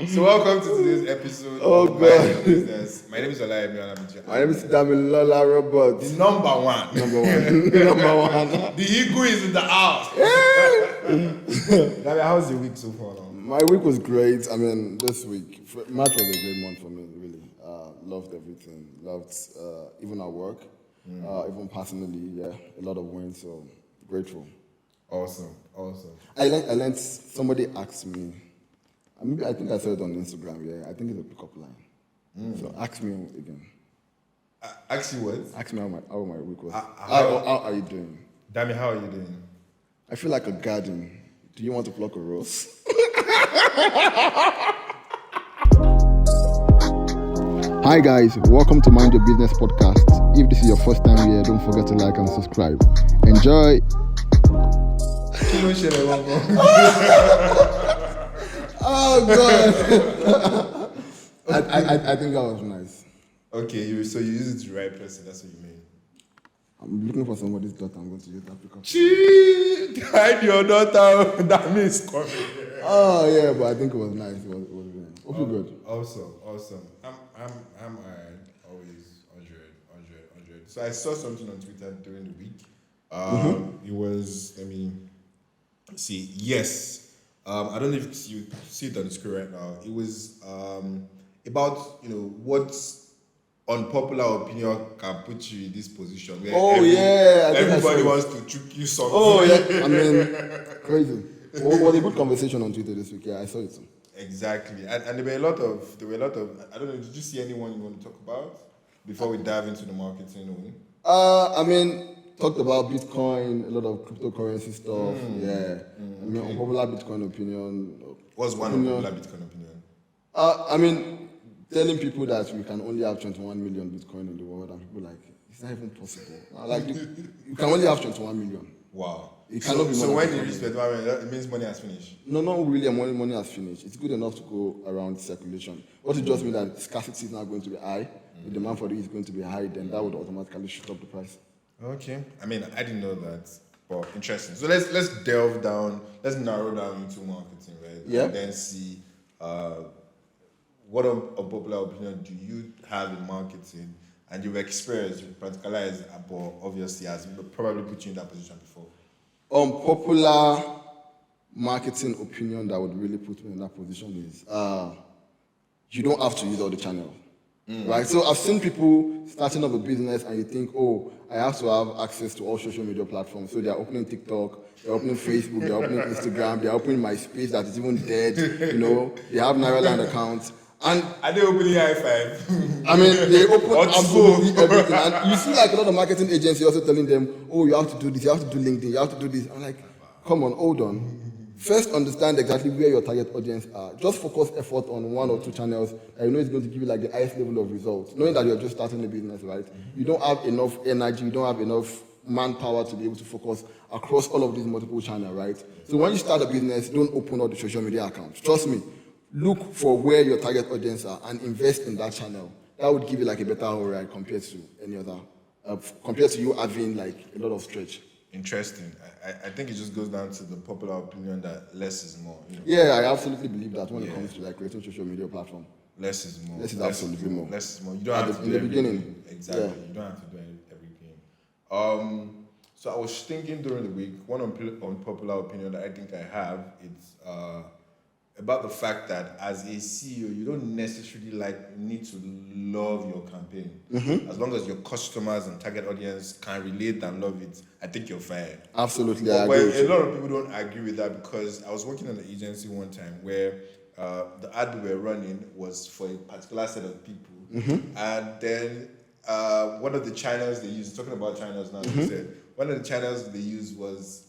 So welcome to today's episode Oh, of God. Mind Your Business. My name is Olayemi Olamide. My name is Damilola Robert. The number one. Number one. Number one. The ego is in the house. Dabi, how's your week so far now? My week was great. I mean, this week, March was a great month for me, really. Loved everything. Loved even at work, even personally, yeah, a lot of wins, so grateful. Awesome. I learned, somebody asked me, I think I saw it on Instagram, yeah, I think it's a pickup line. So ask me again. Ask you what? Ask me how my week was. how are you doing? Dami, how are you doing? I feel like a garden. Do you want to pluck a rose? Hi guys, welcome to Mind Your Business podcast. If this is your first time here, don't forget to like and subscribe. Enjoy. Oh God! I think that was nice. Okay, so you use it to the right person. That's what you mean. I'm looking for somebody's daughter. I'm going to use that pickup. Gee, hide your daughter. That means coming. Oh yeah, but I think it was nice. It was nice. Hope you're good. Awesome. I'm alright. Always 100. So I saw something on Twitter during the week. It was, let me see. Yes. I don't know if you see it on the screen right now. It was about what unpopular opinion can put you in this position. Where everybody wants to trick you something. Oh yeah, I mean, crazy. Well, was a good conversation on Twitter this week. Yeah, I saw it. Exactly, and there were a lot of. I don't know. Did you see anyone you want to talk about before we dive into the marketing? I mean, talked about Bitcoin, a lot of cryptocurrency stuff. Yeah, I mean, unpopular Bitcoin opinion. What's one unpopular Bitcoin opinion? I mean, telling people that we can only have 21 million Bitcoin in the world, and people like, it's not even possible. Like, you can only have 21 million. Wow. It cannot be more. So when you reach 21 million, it means money has finished? No, not really. Money has finished. It's good enough to go around circulation. What it just means that scarcity is now going to be high. The demand for it is going to be high. Then that would automatically shoot up the price. Okay. I mean, I didn't know that. But interesting. So let's delve down. Let's narrow down into marketing, right? Yeah. And then see what unpopular opinion do you have in marketing, and your experience, you practicalize, but obviously has probably put you in that position before. Unpopular marketing opinion that would really put me in that position is you don't have to use all the channels. Right? So I've seen people starting up a business and you think, oh, I have to have access to all social media platforms. So they're opening TikTok, they're opening Facebook, they're opening Instagram, they're opening MySpace that is even dead, they have Nairaland accounts. And are they opening high five? I mean, they open absolutely everything. And you see like a lot of marketing agencies also telling them, oh, you have to do this, you have to do LinkedIn, you have to do this. I'm like, come on, hold on. First, understand exactly where your target audience are. Just focus effort on one or two channels that you know is going to give you like the highest level of results. Knowing that you're just starting a business, right? You don't have enough energy, you don't have enough manpower to be able to focus across all of these multiple channels, right? So when you start a business, don't open all the social media accounts. Trust me. Look for where your target audience are and invest in that channel. That would give you like a better ROI compared to any other, compared to you having like a lot of stretch. Interesting. I think it just goes down to the popular opinion that less is more. Yeah, I absolutely believe that when it comes to like creating social media platform. Less is more. Less is absolutely more. Less is more. You don't have to do everything. Beginning. Exactly. Yeah. You don't have to do everything. So I was thinking during the week, one unpopular opinion that I think I have is about the fact that as a CEO, you don't necessarily need to love your campaign. As long as your customers and target audience can relate and love it, I think you're fine. Absolutely, but a lot of people don't agree with that, because I was working in an agency one time where the ad we were running was for a particular set of people, and then one of the channels they used, talking about channels now, they said one of the channels they used was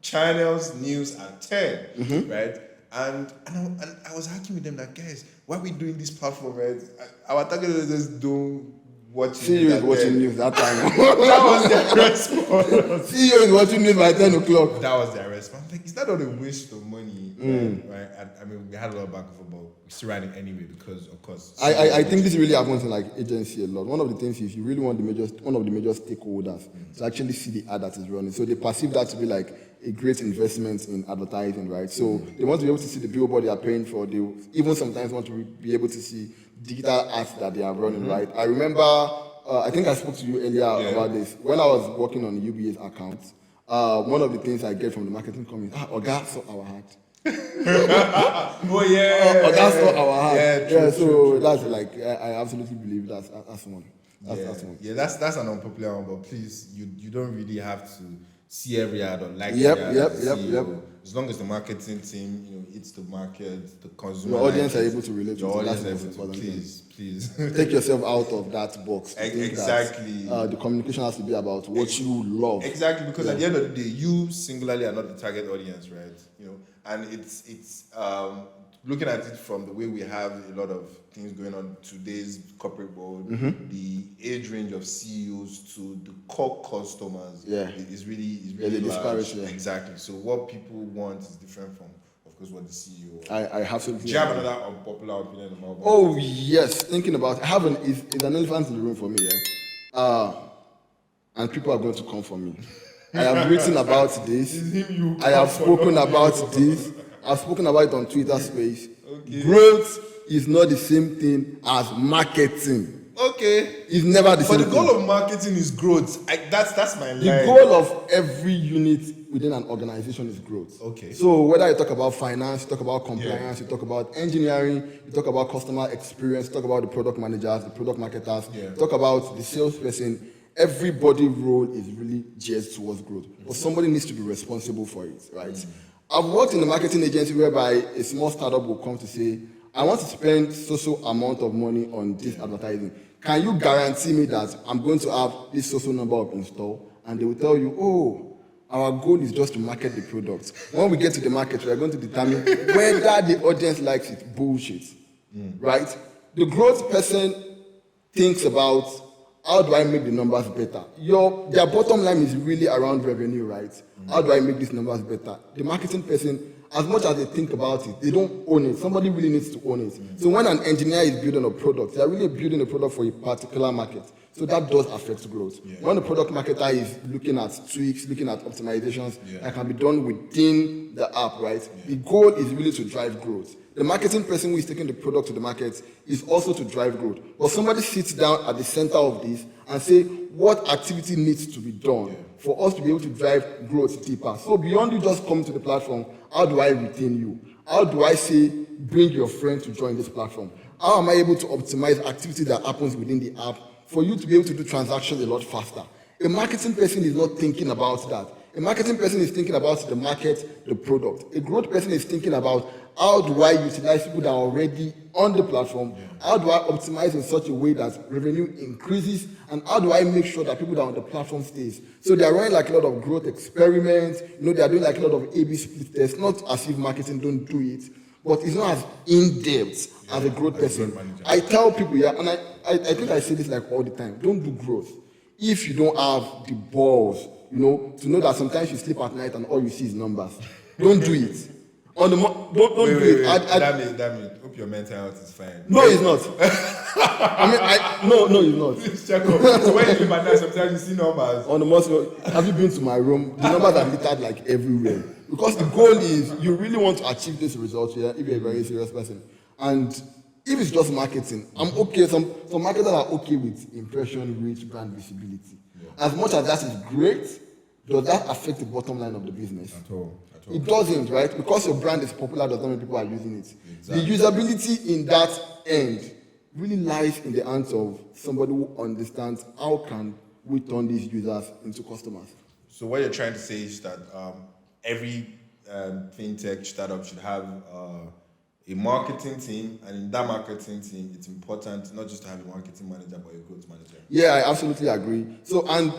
channels, news, and 10, right? And I was arguing with them that, guys, why are we doing this platform, right? Our target is just do watching. CEO is watching news that time. That was their response. CEO is watching news by 10 o'clock. That was their response. Like, is that not a waste of money? Right? I mean, we had a lot of back and forth, but we still ran it anyway because, of course. I think this really happens in like agency a lot. One of the things is you really want one of the major stakeholders to actually see the ad that is running. So they perceive that to be like a great investment in advertising, right? So they want to be able to see the billboard they are paying for. They even sometimes want to be able to see digital ads that they are running, right? I remember, I think I spoke to you earlier about this. When I was working on the UBA's account, one of the things I get from the marketing company, Oga saw our hat. Oh yeah. That's not our heart. Yeah, true, so true, that's like I absolutely believe that's one. That's one. Yeah, that's an unpopular one, but please, you don't really have to see every ad or like Yep, every ad yep, as a yep, CEO. yep. As long as the marketing team, it's the market, the consumer. Your audience like are it, able to relate to your it. audience That's are the most able to. important Please. Take yourself out of that box. Exactly. The communication has to be about what you love. Exactly, because at the end of the day, you singularly are not the target audience, right? And it's looking at it from the way we have a lot of things going on today's corporate world, the age range of CEOs to the core customers is really the large. disparity. Exactly. So what people want is different from, of course, what the CEO wants. I have to. Do you have another unpopular opinion about? Oh yes, thinking about it's an elephant in the room for me, and people are going to come for me. I have written about this. I have spoken about this. I've spoken about it on Twitter Space. Okay. Growth is not the same thing as marketing. Okay. It's never the same thing. But the goal of marketing is growth. That's my line. The goal of every unit within an organization is growth. Okay. So whether you talk about finance, you talk about compliance, you talk about engineering, you talk about customer experience, you talk about the product managers, the product marketers, you talk about the salesperson, everybody role is really geared towards growth. But somebody needs to be responsible for it, right? I've worked in a marketing agency whereby a small startup will come to say, I want to spend so amount of money on this advertising. Can you guarantee me that I'm going to have this so number of install? And they will tell you, our goal is just to market the product. When we get to the market, we are going to determine whether the audience likes it. Bullshit, right? The growth person thinks about, how do I make the numbers better? Their bottom line is really around revenue, right? How do I make these numbers better? The marketing person, as much as they think about it, they don't own it. Somebody really needs to own it. So when an engineer is building a product, they are really building a product for a particular market. So that does affect growth. When the product marketer is looking at tweaks, looking at optimizations that can be done within the app, right? The goal is really to drive growth. The marketing person who is taking the product to the market is also to drive growth. But somebody sits down at the center of this and say, what activity needs to be done for us to be able to drive growth deeper? So beyond you just coming to the platform, how do I retain you? How do I say, bring your friend to join this platform? How am I able to optimize activity that happens within the app for you to be able to do transactions a lot faster? A marketing person is not thinking about that. A marketing person is thinking about the market, the product. A growth person is thinking about, how do I utilize people that are already on the platform? How do I optimize in such a way that revenue increases? And how do I make sure that people that are on the platform stays? So they are running like a lot of growth experiments. They are doing like a lot of A/B split tests. Not as if marketing don't do it, but it's not as in-depth as a growth person. I tell people, and I think I say this like all the time, don't do growth if you don't have the balls, to know that sometimes you sleep at night and all you see is numbers. Don't do it. Don't do it. Damn it. Hope your mental health is fine. No, it's not. No, it's not. Please check up. So when you sleep at night, sometimes you see numbers. On the most, have you been to my room? The numbers are littered like everywhere. Because the goal is, you really want to achieve this result here if you're a very serious person. And if it's just marketing, I'm okay. Some marketers are okay with impression, reach, brand visibility. As much as that is great, does that affect the bottom line of the business? At all. It doesn't, right? Because your brand is popular does not mean people are using it. Exactly. The usability in that end really lies in the hands of somebody who understands how can we turn these users into customers. So what you're trying to say is that every fintech startup should have a marketing team, and in that marketing team, it's important not just to have a marketing manager, but a growth manager. Yeah, I absolutely agree. So, and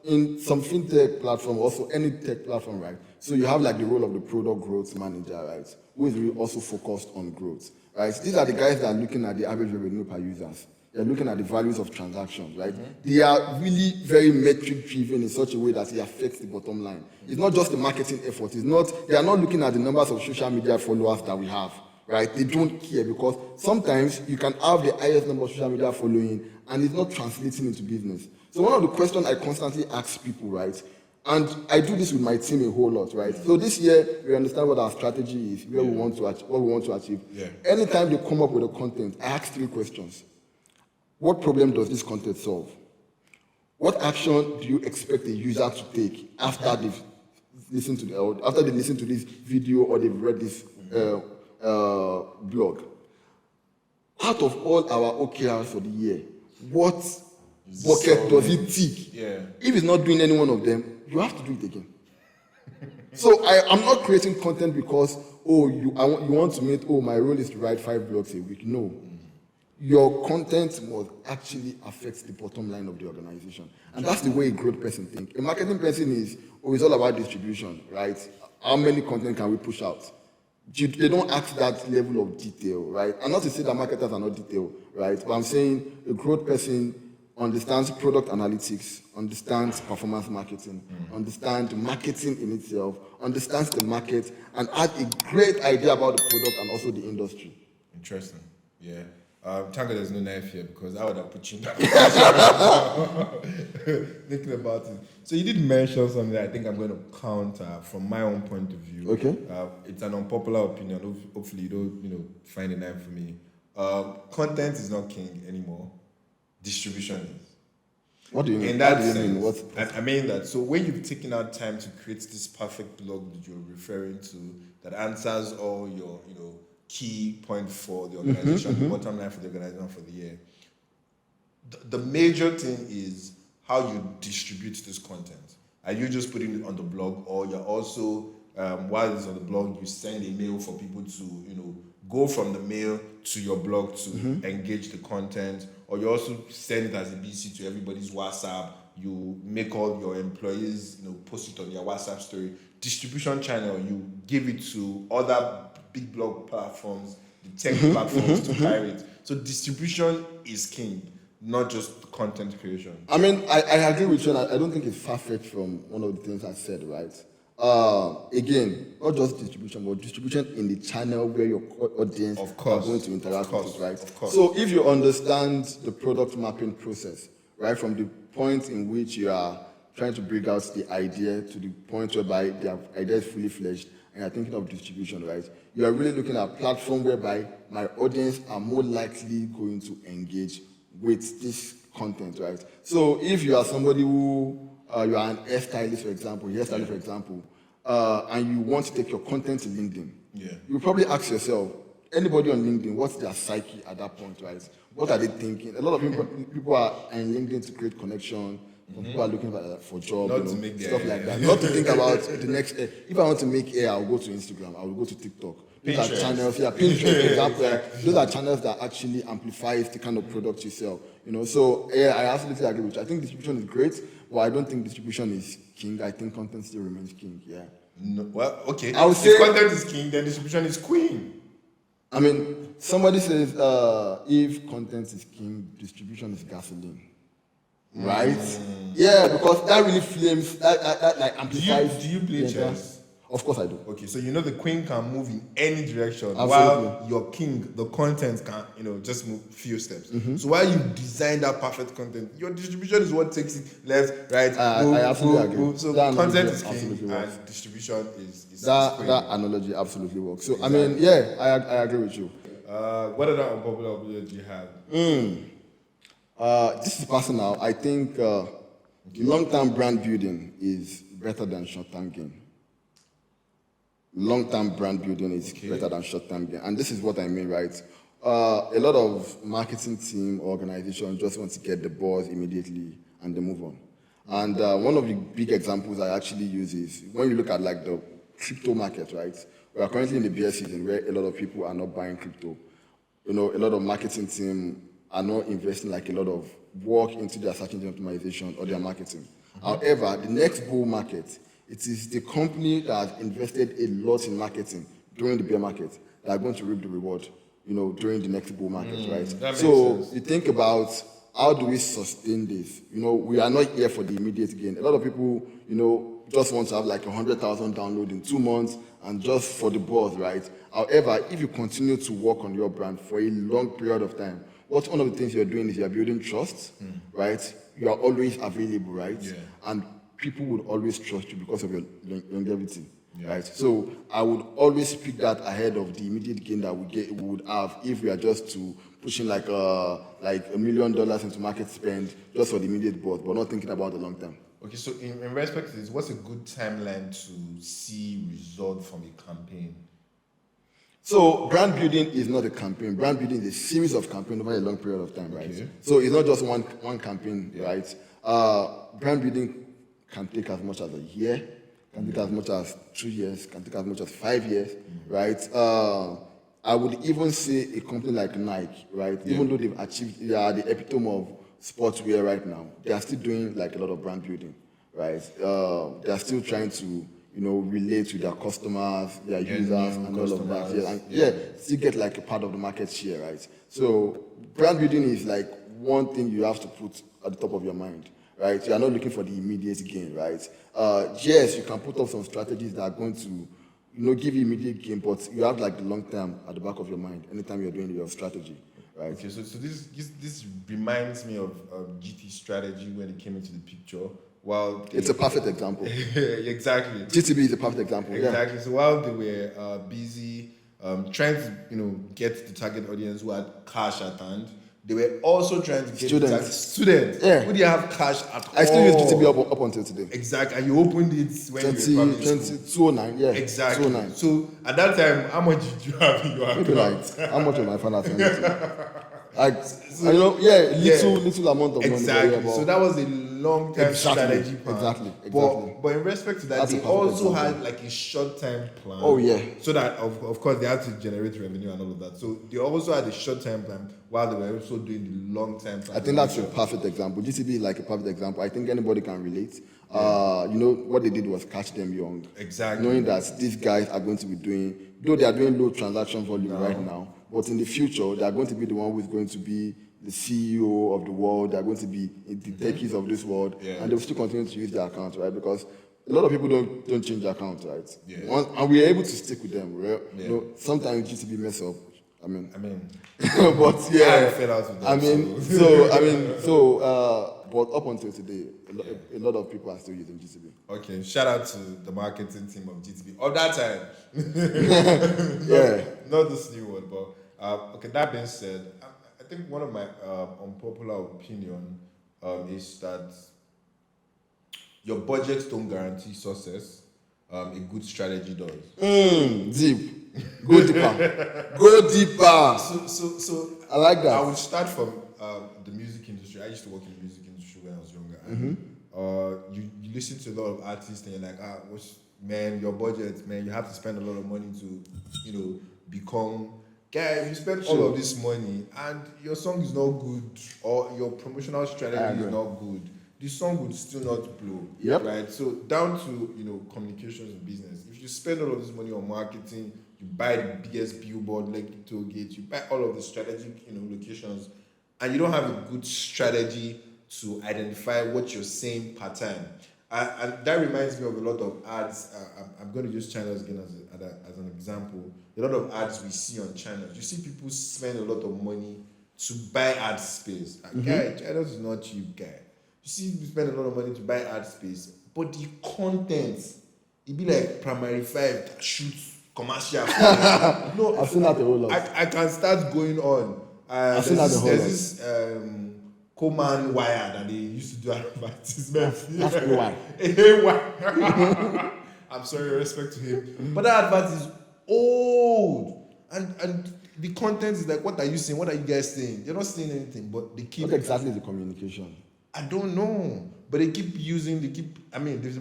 in some fintech platform, also any tech platform, right? So you have like the role of the product growth manager, right? Who is really also focused on growth, right? These are the guys that are looking at the average revenue per users. They're looking at the values of transactions, right? They are really very metric driven in such a way that it affects the bottom line. It's not just the marketing effort. They are not looking at the numbers of social media followers that we have, right? They don't care, because sometimes you can have the highest number of social media following and it's not translating into business. So one of the questions I constantly ask people, right? And I do this with my team a whole lot, right? So this year, we understand what our strategy is, where we want to what we want to achieve. Yeah. Anytime they come up with a content, I ask 3 questions. What problem does this content solve? What action do you expect the user to take after they've listened to this video or they've read this blog? Out of all our OKRs for the year, what bucket does it tick? Yeah. If it's not doing any one of them, you have to do it again. So I'm not creating content because you want to make my role is to write 5 blogs a week. No. Your content must actually affect the bottom line of the organization. And that's the way a growth person thinks. A marketing person is always all about distribution, right? How many content can we push out? They don't ask that level of detail, right? And not to say that marketers are not detailed, right? But I'm saying a growth person understands product analytics, understands performance marketing, understands marketing in itself, understands the market, and has a great idea about the product and also the industry. Interesting. Yeah. Thank God there's no knife here because I would have put you in that thinking about it. So you did mention something that I think I'm going to counter from my own point of view. Okay. It's an unpopular opinion. Hopefully you don't find a knife for me. Content is not king anymore. Distribution is. What do you mean? In that What do you sense, mean? I mean that. So when you've taken out time to create this perfect blog that you're referring to that answers all your, key point for the organization, the bottom line for the organization for the year, the major thing is how you distribute this content. Are you just putting it on the blog, or you're also, while it's on the blog, you send a mail for people to, go from the mail to your blog to engage the content, or you also send it as a BC to everybody's WhatsApp. You make all your employees, post it on your WhatsApp story. Distribution channel, you give it to other big blog platforms, the tech platforms to carry it. So distribution is king, not just content creation. I mean, I agree with you, and I don't think it's far-fetched from one of the things I said, right? Again, not just distribution, but distribution in the channel where your audience are going to interact with it, right? Of course. So if you understand the product mapping process, right, from the point in which you are trying to bring out the idea to the point whereby the idea is fully fledged, and you're thinking of distribution, right? You are really looking at a platform whereby my audience are more likely going to engage with this content, right? So if you are somebody who, you are an hairstylist, for example, and you want to take your content to LinkedIn, you probably ask yourself, anybody on LinkedIn, what's their psyche at that point, right? What are they thinking? A lot of people are on LinkedIn to create connection. Some people are looking for jobs, stuff like that. Not to think about the next. If I want to make air, I'll go to Instagram. I will go to TikTok. Those are channels. Pinterest, for example. Those are channels that actually amplifies the kind of product you sell. So I absolutely agree with you. I think distribution is great, but I don't think distribution is king. I think content still remains king. Yeah. No, well, okay. I would say if content is king, then distribution is queen. I mean, somebody says if content is king, distribution is gasoline. Right? Yeah, because that really flames, that like amplifies. Do you play chess? Of course I do. Okay, so the queen can move in any direction, Absolutely. while your king, the content can, just move few steps. So while you design that perfect content, your distribution is what takes it left, right, I absolutely agree. So That content is absolutely king works. and distribution is queen. That analogy absolutely works. So exactly. I mean, yeah, I agree with you. What other unpopular opinions do you have? This is personal. I think long-term brand building is better than short-term gain. Long-term brand building is better than short-term gain. And this is what I mean, right? A lot of marketing team or organizations just want to get the buzz immediately and they move on. And one of the big examples I actually use is when you look at like the crypto market, right? We are currently in the bear season where a lot of people are not buying crypto. A lot of marketing team are not investing like a lot of work into their search engine optimization or their marketing. However, the next bull market, it is the company that has invested a lot in marketing during the bear market that are going to reap the reward, during the next bull market, right? So you think about how do we sustain this? We are not here for the immediate gain. A lot of people, just want to have like 100,000 downloads in 2 months and just for the buzz, right? However, if you continue to work on your brand for a long period of time, one of the things you're doing is you're building trust, right? You are always available, right? Yeah. And people would always trust you because of your longevity. Right, so I would always pick that ahead of the immediate gain that we would have if we are just to pushing like $1 million into market spend just for the immediate buzz, but not thinking about the long term. Okay, so in respect to this, what's a good timeline to see result from a campaign? So brand building is not a campaign. Brand building is a series of campaigns over a long period of time, right? Okay. So it's not just one campaign, right? Brand building can take as much as a year, can take as much as 2 years, can take as much as 5 years, right? I would even say a company like Nike, right? Yeah. Even though they've achieved, they are the epitome of sportswear right now, they are still doing like a lot of brand building, right? They are still trying to, relate to their customers, their users, and all of that. Yeah, still get like a part of the market share, right? So brand building is like one thing you have to put at the top of your mind, right? You are not looking for the immediate gain, right? Yes, you can put up some strategies that are going to, give you immediate gain, but you have like the long term at the back of your mind anytime you're doing your strategy, right? Okay, so this reminds me of GT strategy when it came into the picture. It's a perfect example. Exactly. GTB is a perfect example. Exactly. Yeah. So while they were busy trying to get the target audience who had cash at hand, they were also trying to get students. Yeah. Who didn't have cash at all. I still use GTB up until today. Exactly. And you opened it when you were probably 2009. Yeah. Exactly. 2009. So at that time, how much did you have in your account? Maybe like how much of my finance? Little amount of money. Exactly. So that was a long-term strategy plan. Exactly. But in respect to that, they also had like a short-term plan. Oh yeah. So that of course they had to generate revenue and all of that. So they also had a short-term plan while they were also doing the long-term plan. I think that's a perfect example. GTB is like a perfect example. I think anybody can relate. What they did was catch them young. Exactly. Knowing that these guys are going to be doing, though they are doing low transaction volume right now, but in the future, they are going to be the one who is going to be the CEO of the world. They are going to be the techies of this world, and they will still continue to use their account, right? Because a lot of people don't change their account, right? Yeah. And we are able to stick with them. Sometimes GTB mess up. I mean, but yeah, but up until today, a lot of people are still using GTB. Okay, shout out to the marketing team of GTB of that time. Not this new one, but okay. That being said, I think one of my unpopular opinion is that your budgets don't guarantee success. A good strategy does. Deep. Go deeper. Go deeper. So I like that. I would start from the music industry. I used to work in the music industry when I was younger. And, you listen to a lot of artists and you're like, man, your budget, man, you have to spend a lot of money to, become. Guy, if you spend all of this money and your song is not good or your promotional strategy is not good, the song would still not blow. Yep. Right? So down to communications and business. If you spend all of this money on marketing, you buy the biggest billboard like the toll gate, you buy all of the strategic locations, and you don't have a good strategy to identify what you're saying per time. And that reminds me of a lot of ads. I'm going to use channels again as an example. A lot of ads we see on channels. You see people spend a lot of money to buy ad space. Guy, channels is not cheap, guy. You see people spend a lot of money to buy ad space, but the content, it be like Primary 5 that shoots commercial. No, I've seen that a whole lot. I can start going on. I've seen that a whole lot. There's this Coleman wire that they used to do advertisements. That's why. I'm sorry, respect to him. But that advert is old. And the content is like, what are you saying? What are you guys saying? They're not saying anything, but they keep... What exactly is the communication? I don't know. But they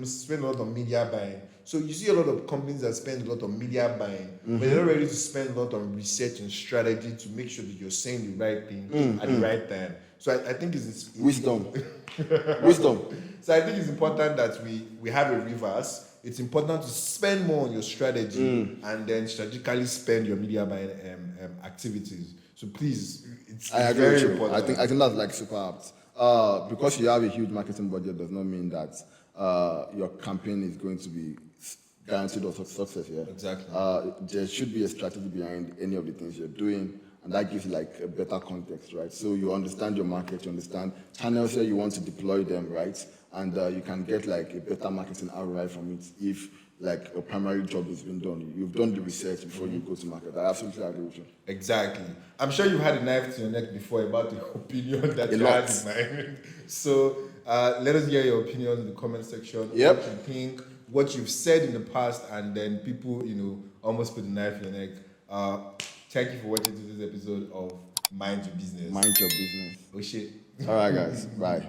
spend a lot on media buying. So you see a lot of companies that spend a lot on media buying, but they're not ready to spend a lot on research and strategy to make sure that you're saying the right thing at the right time. So I think it's wisdom. So I think it's important that we have a reverse. It's important to spend more on your strategy and then strategically spend your media buying activities. So please, it's very important. I think that's like super apt. Because you have a huge marketing budget does not mean that your campaign is going to be guaranteed of success. Yeah, exactly. There should be a strategy behind any of the things you're doing, and that gives you like a better context, right? So you understand your market, you understand channels where you want to deploy them, right? And you can get like a better marketing ROI from it if like a primary job has been done. You've done the research before you go to market. I absolutely agree with you. Exactly. I'm sure you've had a knife to your neck before about the opinion that A you lot. had in mind. So let us hear your opinion in the comment section. Yep. What you think, what you've said in the past, and then people, almost put the knife in your neck. Thank you for watching this episode of Mind Your Business. Mind your business. Oh shit. All right, guys. Bye.